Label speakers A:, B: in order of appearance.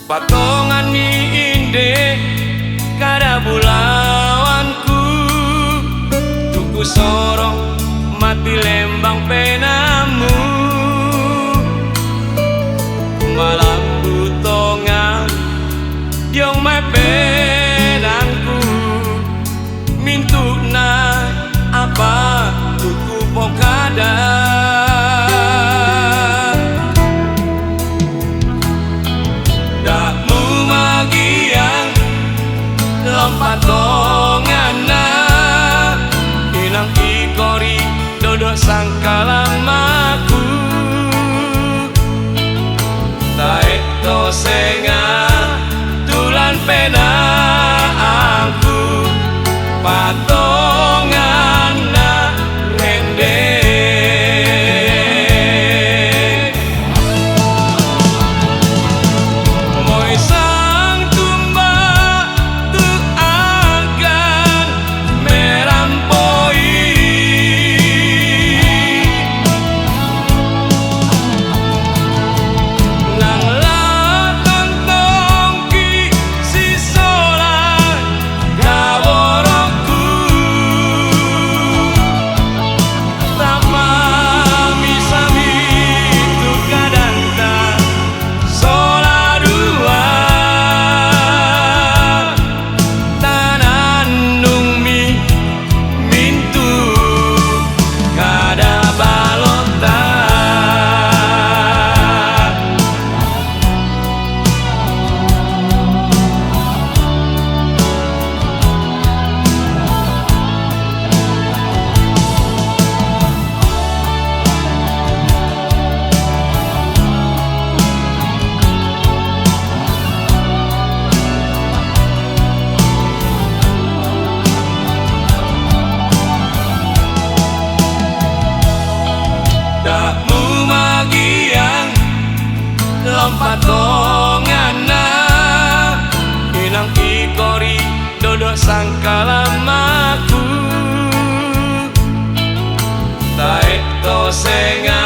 A: Patongan mi inde kada bulawanku, tuku sorong mati lembang penamu. Malam butongan diong mai penangku, mintuna apa tuku pokada. Patongana inang ikori dodok sangkalamaku, taek to senga tulan pena aku. Patongana rende moi sang tumba tuk agan merampoi, nang latang tongki si solan kaworokku. Tama misami tu kadanta sola dua, tanandung mi mintu kada balota. Dakmu magiang lompat tongana inang ikori dodok sangkalamaku, taek to senga